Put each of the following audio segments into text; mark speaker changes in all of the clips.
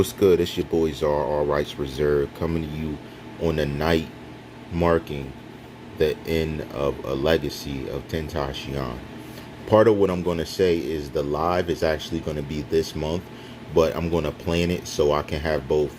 Speaker 1: What's good? It's your boys are All Rights Reserved coming to you on the night marking the end of a legacy of Tentacion. Part of what I'm going to say is the live is actually going to be this month, but I'm going to plan it so I can have both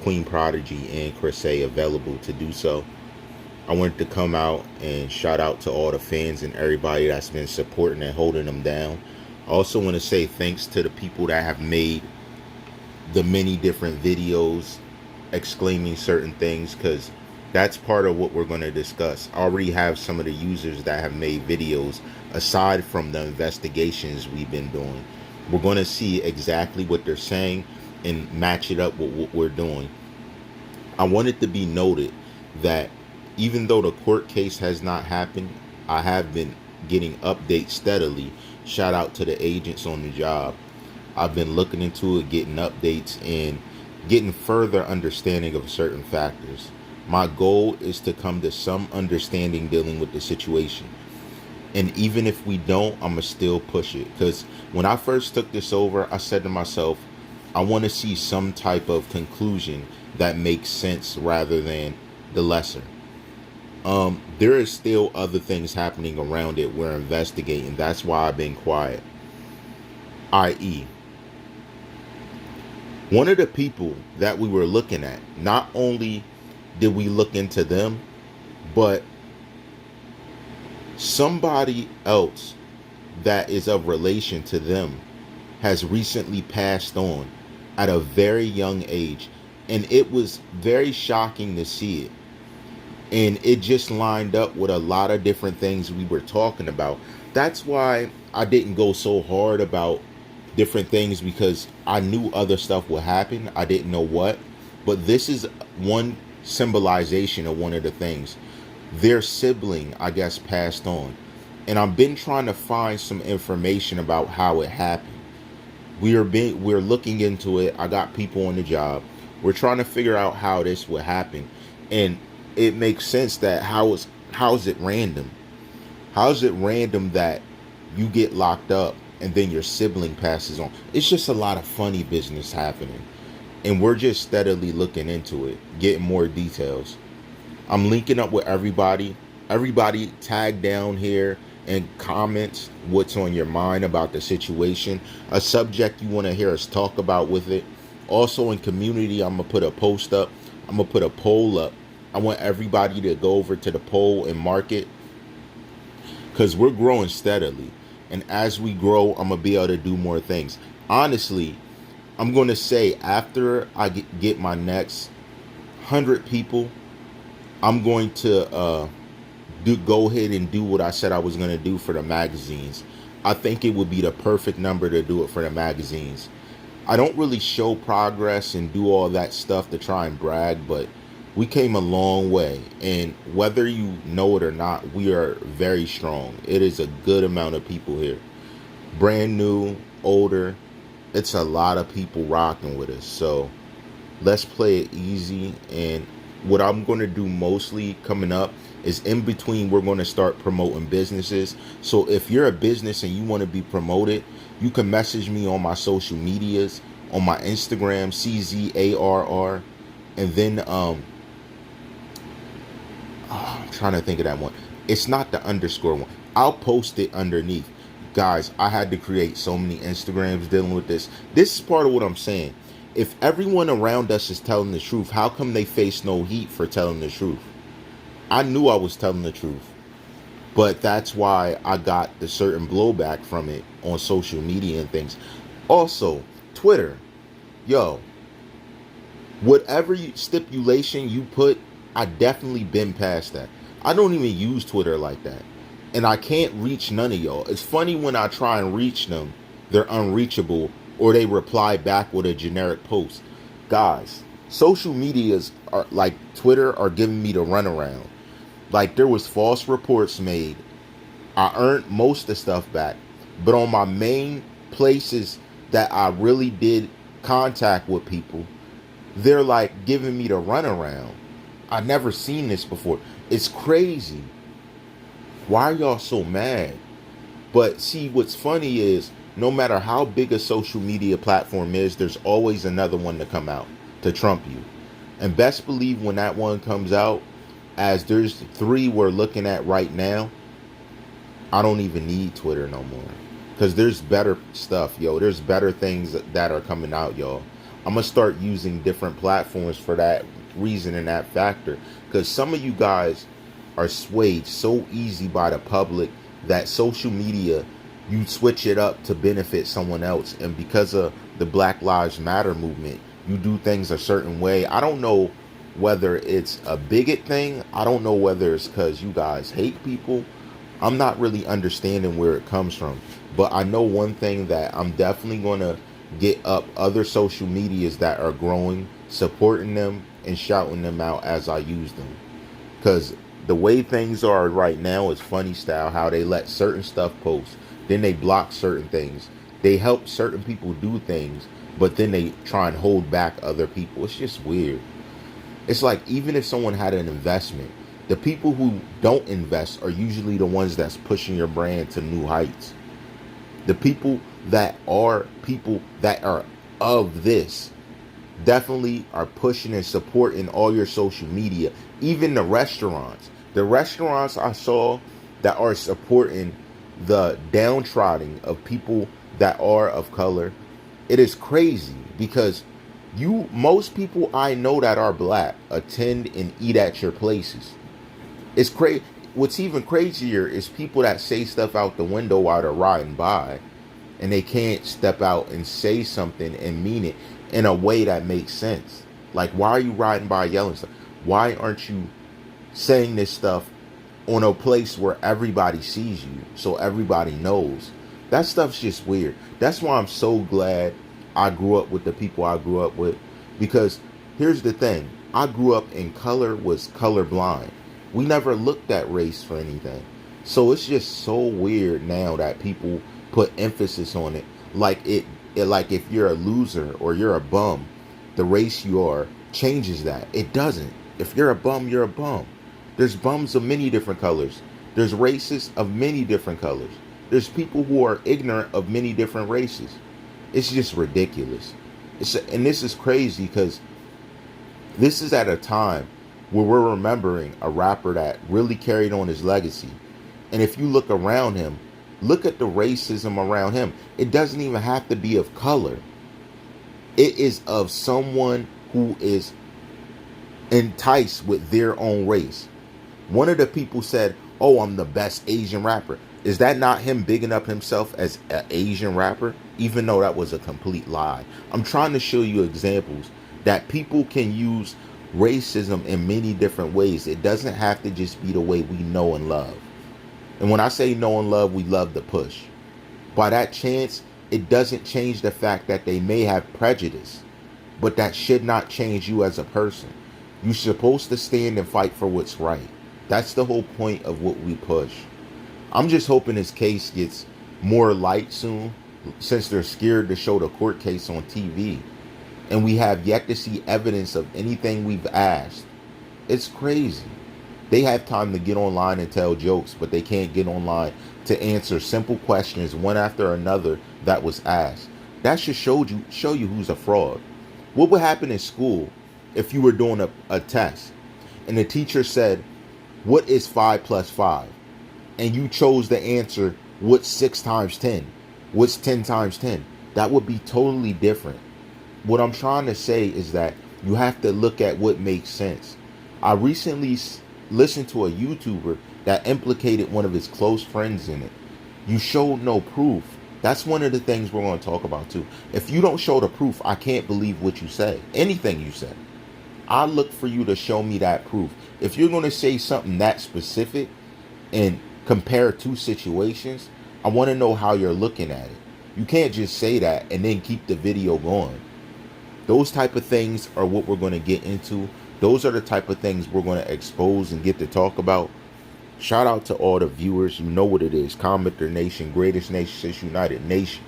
Speaker 1: Queen Prodigy and Chris A available to do so. I wanted to come out and shout out to all the fans and everybody that's been supporting and holding them down. I also want to say thanks to the people that have made the many different videos exclaiming certain things, because that's part of what we're going to discuss. I already have some of the users that have made videos aside from the investigations we've been doing. We're going to see exactly what they're saying and match it up with what we're doing. I want it to be noted that even though the court case has not happened, I have been getting updates steadily. Shout out to the agents on the job. I've been looking into it, getting updates, and getting further understanding of certain factors. My goal is to come to some understanding dealing with the situation. And even if we don't, I'm going to still push it. Because when I first took this over, I said to myself, I want to see some type of conclusion that makes sense rather than the lesser. There is still other things happening around it we're investigating. That's why I've been quiet. I.e., one of the people that we were looking at, not only did we look into them, but somebody else that is of relation to them has recently passed on at a very young age. And it was very shocking to see it. And it just lined up with a lot of different things we were talking about. That's why I didn't go so hard about different things, because I knew other stuff would happen. I didn't know what. But this is one symbolization of one of the things. Their sibling, I guess, passed on. And I've been trying to find some information about how it happened. We're looking into it. I got people on the job. We're trying to figure out how this would happen. And it makes sense that how is it random? How is it random that you get locked up and then your sibling passes on? It's just a lot of funny business happening. And we're just steadily looking into it, getting more details. I'm linking up with everybody. Everybody tag down here and comment what's on your mind about the situation. A subject you want to hear us talk about with it. Also in community, I'm going to put a post up. I'm going to put a poll up. I want everybody to go over to the poll and mark it, because we're growing steadily. And as we grow, I'm going to be able to do more things. Honestly, I'm going to say after I get my next 100 people, I'm going to go ahead and do what I said I was going to do for the magazines. I think it would be the perfect number to do it for the magazines. I don't really show progress and do all that stuff to try and brag, but we came a long way, and whether you know it or not, we are very strong. It is a good amount of people here. Brand new, older. It's a lot of people rocking with us. So let's play it easy. And what I'm going to do mostly coming up is in between, we're going to start promoting businesses. So if you're a business and you want to be promoted, you can message me on my social medias, on my Instagram, CZARR. And then, I'm trying to think of that one. It's not the underscore one. I'll post it underneath. Guys, I had to create so many Instagrams dealing with this. This is part of what I'm saying. If everyone around us is telling the truth, how come they face no heat for telling the truth? I knew I was telling the truth. But that's why I got the certain blowback from it on social media and things. Also, Twitter. Yo, whatever stipulation you put, I definitely been past that. I don't even use Twitter like that. And I can't reach none of y'all. It's funny when I try and reach them, they're unreachable, or they reply back with a generic post. Guys, social medias are like Twitter are giving me the runaround. Like, there was false reports made. I earned most of the stuff back. But on my main places that I really did contact with people, they're like giving me the runaround. I've never seen this before. It's crazy. Why are y'all so mad? But see, what's funny is no matter how big a social media platform is, there's always another one to come out to trump you. And best believe when that one comes out, as there's 3 we're looking at right now, I don't even need Twitter no more. Because there's better stuff, yo. There's better things that are coming out, y'all. I'm going to start using different platforms for that reason and that factor. Because some of you guys are swayed so easy by the public that social media, you switch it up to benefit someone else. And because of the Black Lives Matter movement, you do things a certain way. I don't know whether it's a bigot thing. I don't know whether it's because you guys hate people. I'm not really understanding where it comes from. But I know one thing, that I'm definitely going to get up other social medias that are growing, supporting them and shouting them out as I use them. Because the way things are right now is funny style, how they let certain stuff post, then they block certain things. They help certain people do things, but then they try and hold back other people. It's just weird. It's like, even if someone had an investment, the people who don't invest are usually the ones that's pushing your brand to new heights. The people that are of this definitely are pushing and supporting all your social media. Even the restaurants I saw that are supporting the downtrodden of people that are of color. It is crazy, because most people I know that are black attend and eat at your places. It's crazy. What's even crazier is people that say stuff out the window while they're riding by, and they can't step out and say something and mean it in a way that makes sense. Like, why are you riding by yelling stuff? Why aren't you saying this stuff on a place where everybody sees you, so everybody knows? That stuff's just weird. That's why I'm so glad I grew up with the people I grew up with. Because here's the thing. I grew up in color, was colorblind. We never looked at race for anything. So it's just so weird now that people put emphasis on it. Like like if you're a loser or you're a bum, the race you are changes that. It doesn't. If you're a bum, you're a bum. There's bums of many different colors. There's races of many different colors. There's people who are ignorant of many different races. It's just ridiculous. And this is crazy, because this is at a time where we're remembering a rapper that really carried on his legacy. And if you look around him, look at the racism around him. It doesn't even have to be of color. It is of someone who is enticed with their own race. One of the people said, "Oh, I'm the best Asian rapper." Is that not him bigging up himself as an Asian rapper? Even though that was a complete lie. I'm trying to show you examples that people can use racism in many different ways. It doesn't have to just be the way we know and love. And when I say know and love, we love the push. By that chance, it doesn't change the fact that they may have prejudice, but that should not change you as a person. You're supposed to stand and fight for what's right. That's the whole point of what we push. I'm just hoping this case gets more light soon, since they're scared to show the court case on TV. And we have yet to see evidence of anything we've asked. It's crazy. They have time to get online and tell jokes, but they can't get online to answer simple questions one after another that was asked. That should show you who's a fraud. What would happen in school if you were doing a test and the teacher said, "What is 5 plus 5?" And you chose the answer, "What's 6 times 10? What's 10 times 10? That would be totally different. What I'm trying to say is that you have to look at what makes sense. I recently listened to a YouTuber that implicated one of his close friends in it. You showed no proof. That's one of the things we're going to talk about too. If you don't show the proof, I can't believe what you say. Anything you say. I look for you to show me that proof. If you're going to say something that specific and compare 2 situations, I want to know how you're looking at it. You can't just say that and then keep the video going. Those type of things are what we're going to get into. Those are the type of things we're going to expose and get to talk about. Shout out to all the viewers. You know what it is. Commenter Nation, greatest nation since United Nation.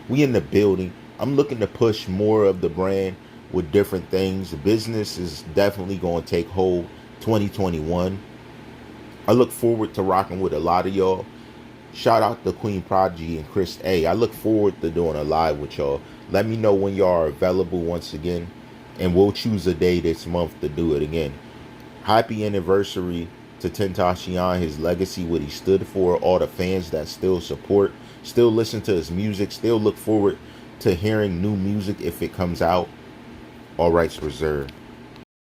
Speaker 1: We in the building. I'm looking to push more of the brand with different things. The business is definitely going to take hold 2021. I look forward to rocking with a lot of y'all. Shout out to Queen Prodigy and Chris A. I look forward to doing a live with y'all. Let me know when y'all are available once again, and we'll choose a day this month to do it again. Happy anniversary to Tentacion, his legacy, what he stood for, all the fans that still support, still listen to his music, still look forward to hearing new music if it comes out. All rights reserved.